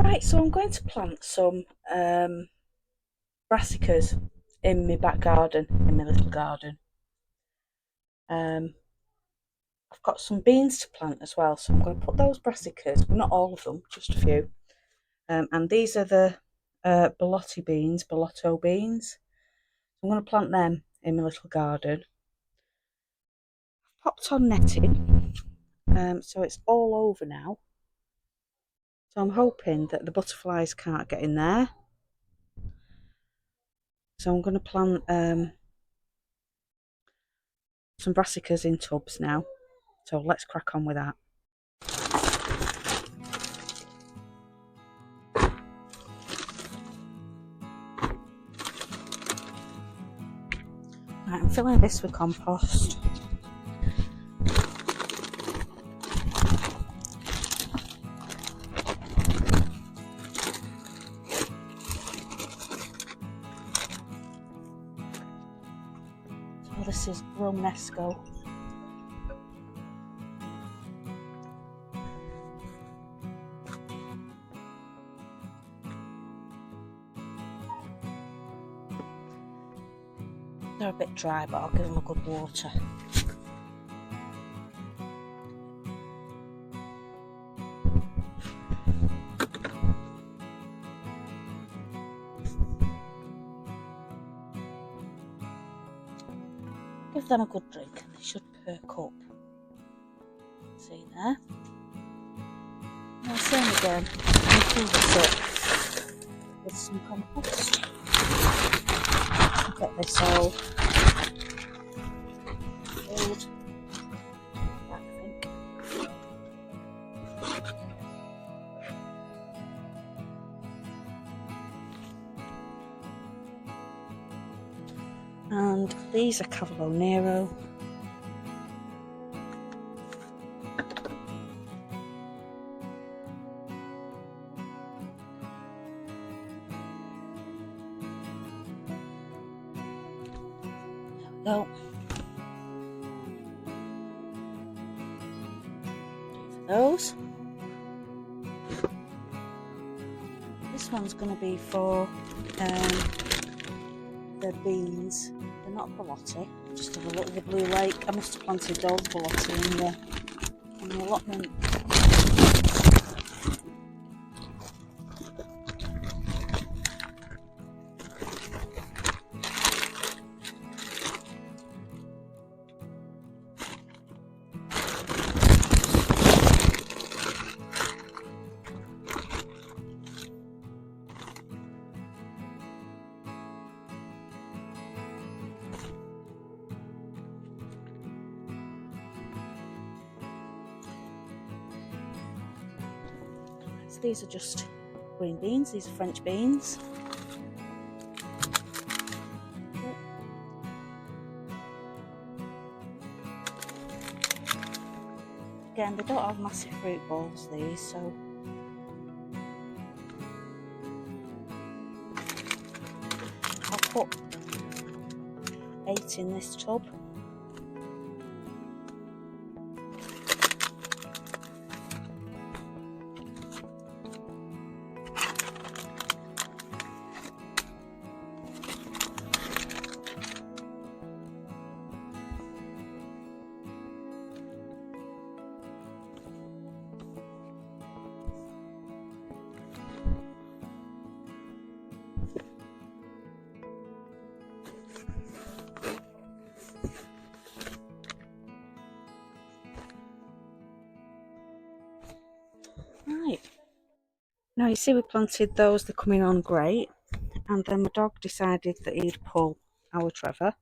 Right, so I'm going to plant some brassicas in my back garden, in my little garden. I've got some beans to plant as well, so I'm going to put those brassicas, well, not all of them, just a few. And these are the bellotto beans. I'm going to plant them in my little garden. I've popped on netting, so it's all over now. So I'm hoping that the butterflies can't get in there. So I'm going to plant some brassicas in tubs now. So let's crack on with that. Right, I'm filling this with compost. So this is Romanesco. They're a bit dry, but I'll give them a good water. Give them a good drink and they should perk up. See there? Now same again. I'll fill this up with some compost. Get this all filled. I think. And these are Cavolo Nero. There we go. Those. This one's going to be for the beans. They're not ballotti, just have a look at the blue lake. I must have planted those ballotti in the allotment. So these are just green beans, these are French beans. Again, they don't have massive fruit balls, these, so I'll put 8 in this tub. Right, now you see we planted those, they're coming on great, and then my dog decided that he'd pull our Trevor,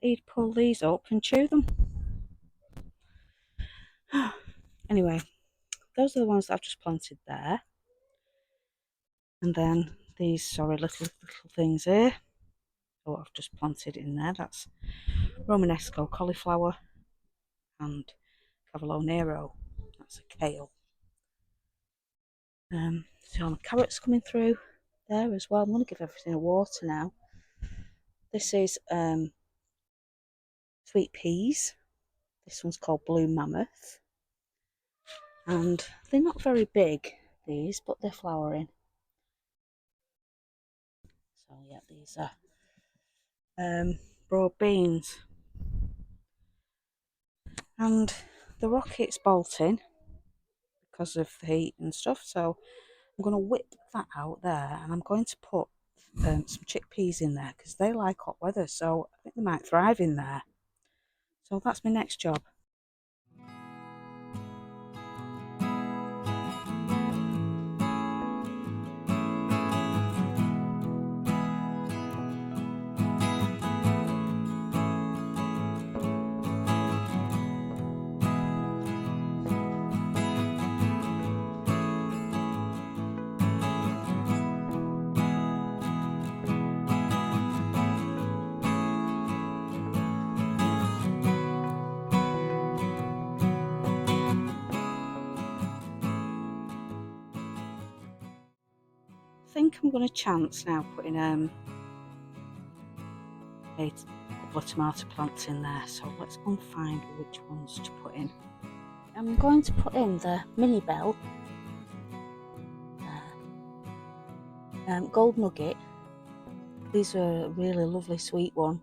he'd pull these up and chew them. Anyway, those are the ones that I've just planted there, and then these little things here, oh, I've just planted in there. That's Romanesco cauliflower and Cavolo Nero, that's a kale. So my carrots coming through there as well. I'm going to give everything a water now. This is sweet peas. This one's called Blue Mammoth, and they're not very big, these, but they're flowering. So yeah, these are broad beans. And the rocket's bolting because of the heat and stuff, so I'm going to whip that out there, and I'm going to put some chickpeas in there because they like hot weather, so I think they might thrive in there. So that's my next job. I think I'm going to chance now putting a couple of tomato plants in there, so let's go and find which ones to put in. I'm going to put in the mini bell, gold nugget. These are a really lovely sweet one.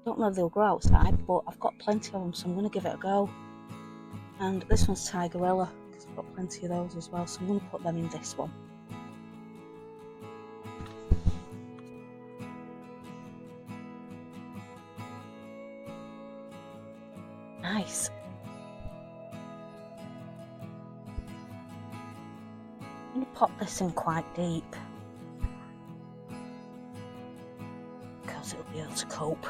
Don't know if they'll grow outside, but I've got plenty of them, so I'm going to give it a go. And this one's tigerella, because I've got plenty of those as well, so I'm going to put them in this one. Nice. I'm going to pop this in quite deep, because it'll be able to cope.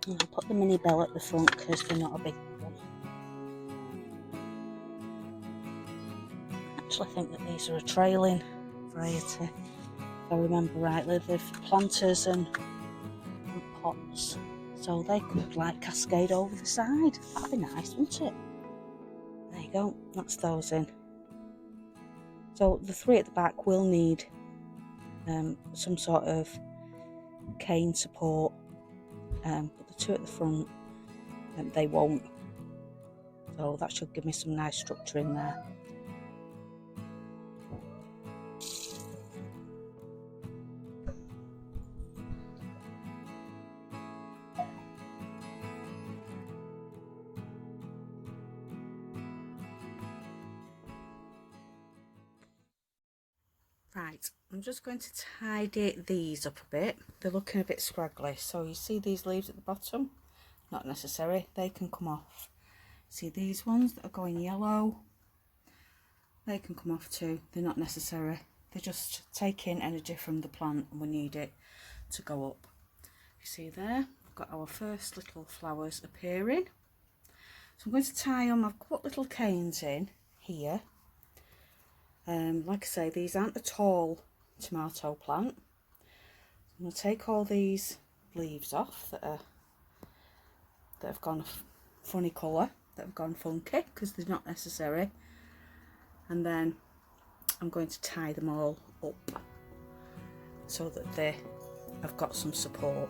And I'll put the mini bell at the front because they're not a big one. I actually think that these are a trailing variety, if I remember rightly. They're planters and pots, so they could like cascade over the side. That'd be nice, wouldn't it? There you go, that's those in. So the three at the back will need some sort of cane support, but the two at the front, they won't. So that should give me some nice structure in there. Right, I'm just going to tidy these up a bit. They're looking a bit scraggly. So you see these leaves at the bottom? Not necessary, they can come off. See these ones that are going yellow? They can come off too, they're not necessary. They just take in energy from the plant and we need it to go up. You see there, we've got our first little flowers appearing. So I'm going to tie them, I've put little canes in here. Like I say, these aren't a tall tomato plant. I'm going to take all these leaves off that have gone a funny colour, that have gone funky because they're not necessary, and then I'm going to tie them all up so that they have got some support.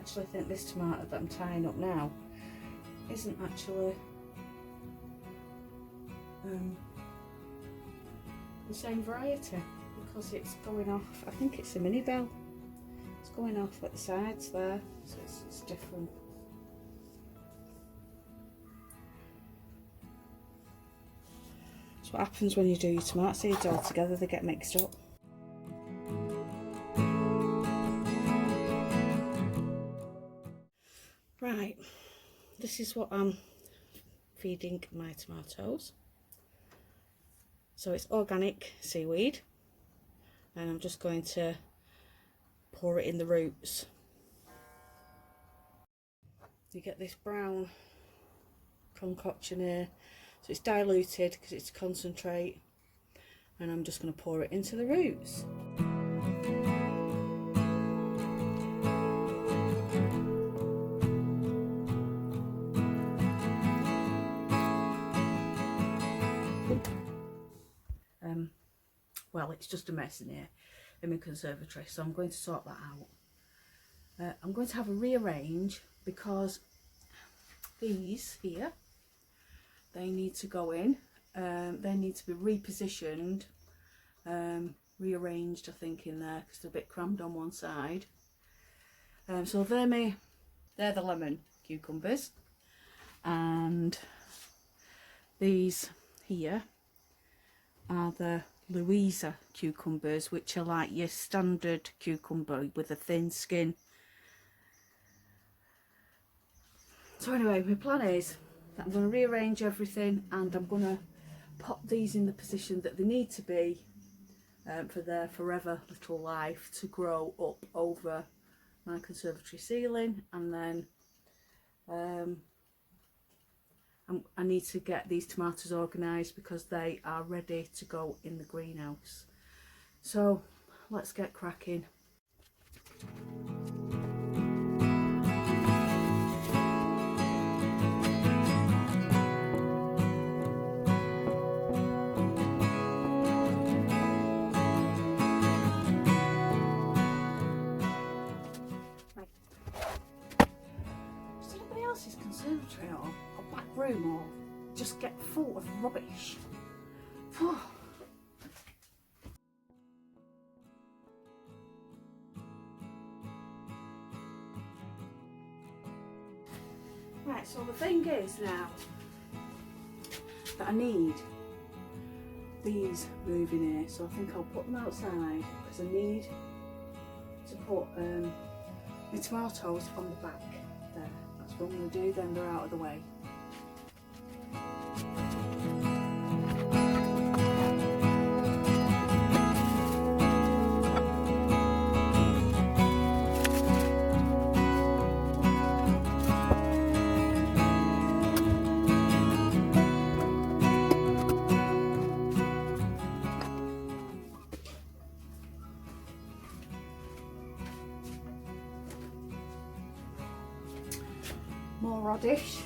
actually think this tomato that I'm tying up now isn't actually the same variety, because it's going off, I think it's a mini bell, it's going off at the sides there, so it's different. That's what happens when you do your tomato seeds all together, they get mixed up. Right, this is what I'm feeding my tomatoes. So it's organic seaweed, and I'm just going to pour it in the roots. You get this brown concoction here, so it's diluted because it's concentrate, and I'm just going to pour it into the roots. Well, it's just a mess in here in my conservatory, so I'm going to sort that out. I'm going to have a rearrange because these here, they need to go in, they need to be repositioned, rearranged I think in there because they're a bit crammed on one side. So they're the lemon cucumbers, and these here are the Louisa cucumbers, which are like your standard cucumber with a thin skin. So anyway, my plan is that I'm going to rearrange everything, and I'm going to pop these in the position that they need to be for their forever little life to grow up over my conservatory ceiling. And then I need to get these tomatoes organised because they are ready to go in the greenhouse. So let's get cracking. Does anybody else's conservatory or back room or just get full of rubbish? Right, so the thing is now that I need these moving here, so I think I'll put them outside because I need to put my tomatoes on the back there. That's what I'm going to do, then they're out of the way. More radish.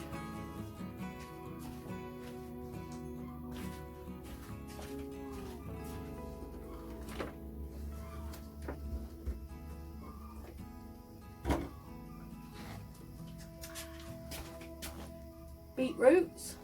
Beetroots.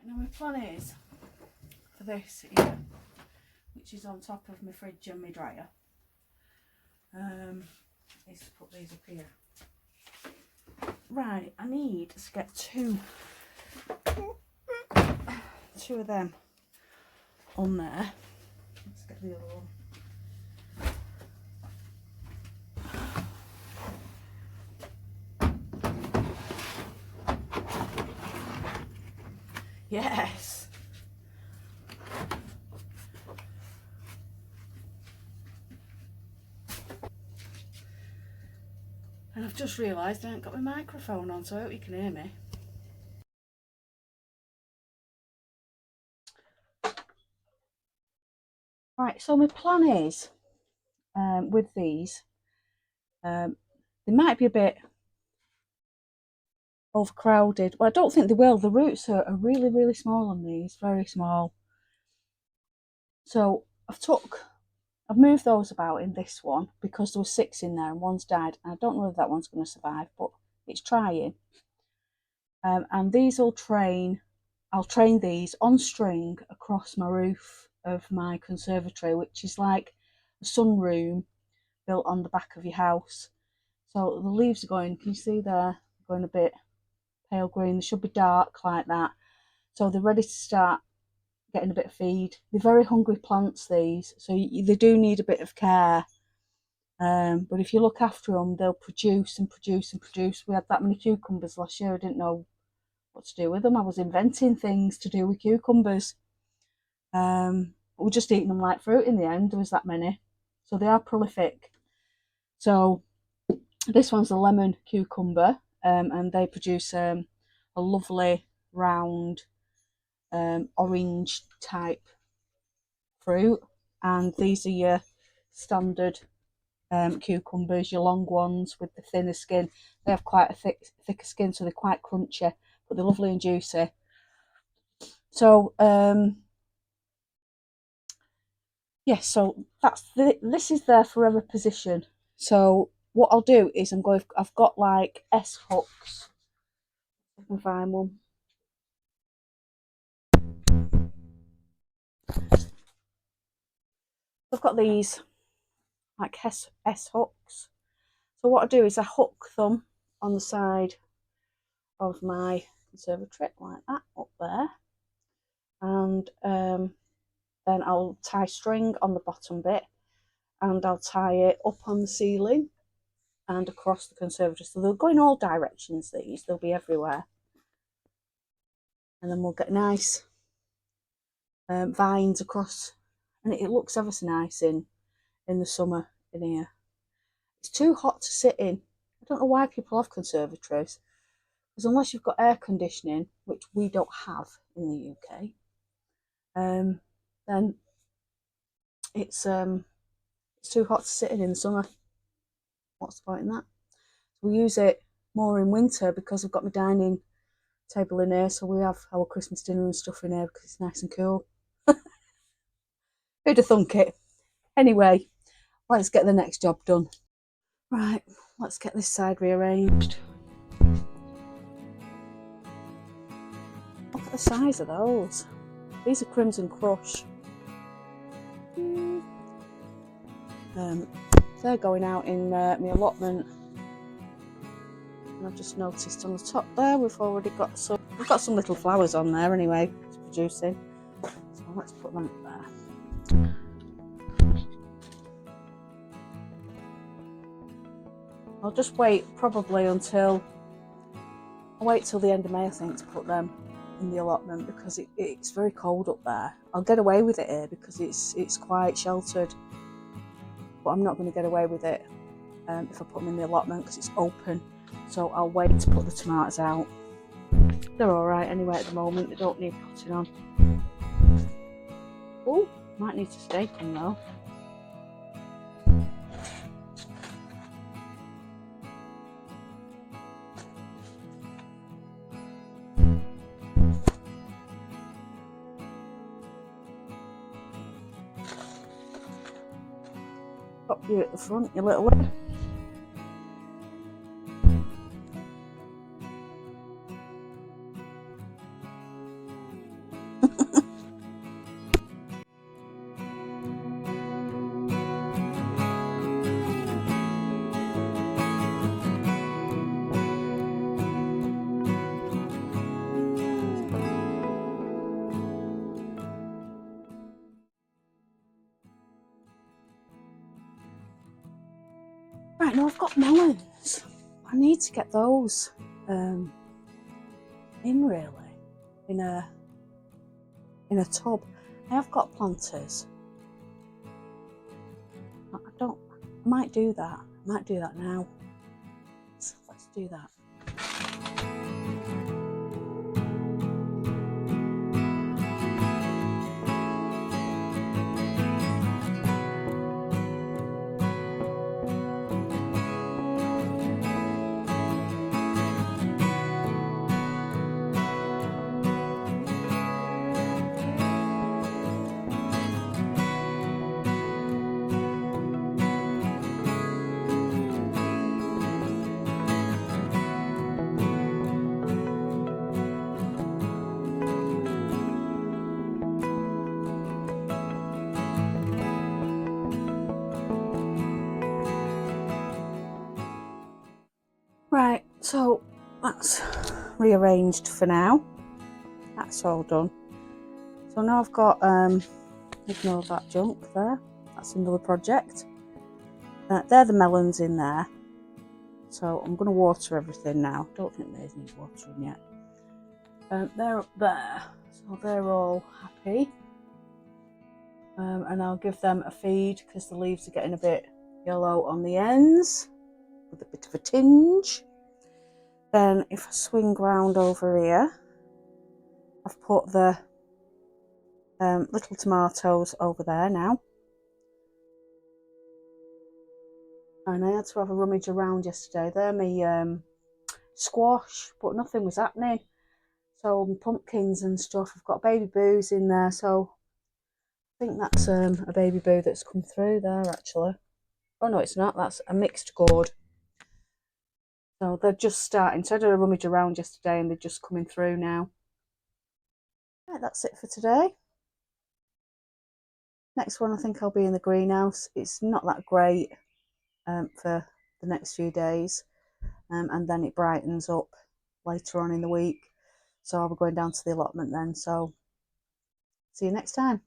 Now my plan is for this here, which is on top of my fridge and my dryer, is to put these up here. Right, I need to get two of them on there. Let's get the other one. Yes. And I've just realised I haven't got my microphone on, so I hope you can hear me. Right, so my plan is with these, they might be a bit overcrowded. Well, I don't think they will. The roots are really, really small on these, very small. So I've moved those about in this one because there were 6 in there and one's died. And I don't know if that one's going to survive, but it's trying. And these will I'll train these on string across my roof of my conservatory, which is like a sunroom built on the back of your house. So the leaves are going, can you see there, going a bit pale green. They should be dark like that. So they're ready to start getting a bit of feed. They're very hungry plants, these, so they do need a bit of care. But if you look after them, they'll produce and produce and produce. We had that many cucumbers last year. I didn't know what to do with them. I was inventing things to do with cucumbers. We're just eating them like fruit in the end. There was that many. So they are prolific. So this one's a lemon cucumber, and they produce a lovely round orange type fruit. And these are your standard cucumbers, your long ones with the thinner skin. They have quite a thicker skin, so they're quite crunchy, but they're lovely and juicy. So yes, so this is their forever position. So what I'll do is I've got like S hooks. If I can find one. I've got these like S hooks. So what I do is I hook them on the side of my conservatory like that up there, and then I'll tie string on the bottom bit, and I'll tie it up on the ceiling and across the conservatory. So they'll go in all directions, they'll be everywhere. And then we'll get nice vines across, and it looks ever so nice in the summer in here. It's too hot to sit in. I don't know why people have conservatories, because unless you've got air conditioning, which we don't have in the UK, then it's too hot to sit in the summer. What's the point in that? We use it more in winter because I've got my dining table in here, so we have our Christmas dinner and stuff in here because it's nice and cool. Who'd have thunk it? Anyway, let's get the next job done. Right, let's get this side rearranged. Look at the size of those. These are Crimson Crush. They're going out in my allotment. And I've just noticed on the top there we've got some little flowers on there anyway. It's producing. So let's put them there. I'll just wait till the end of May, I think, to put them in the allotment because it's very cold up there. I'll get away with it here because it's quite sheltered, but I'm not going to get away with it if I put them in the allotment because it's open. So I'll wait to put the tomatoes out. They're alright anyway at the moment, they don't need potting on. Oh, might need to stake them though. Pop you at the front, you little one. Right, now I've got melons. I need to get those in really, in a tub. I have got planters. I might do that. I might do that now. So let's do that. Right, so that's rearranged for now. That's all done. So now I've got, ignore that junk there. That's another project. They're the melons in there. So I'm going to water everything now. Don't think these need watering yet. They're up there, so they're all happy. And I'll give them a feed because the leaves are getting a bit yellow on the ends with a bit of a tinge. Then if I swing round over here, I've put the little tomatoes over there now. And I had to have a rummage around yesterday. They're my squash, but nothing was happening. So my pumpkins and stuff, I've got baby boos in there, so I think that's a baby boo that's come through there actually. Oh no, it's not, that's a mixed gourd. So they're just starting. So I did a rummage around yesterday and they're just coming through now. Right, that's it for today. Next one I think I'll be in the greenhouse. It's not that great for the next few days. And then it brightens up later on in the week. So I'll be going down to the allotment then. So see you next time.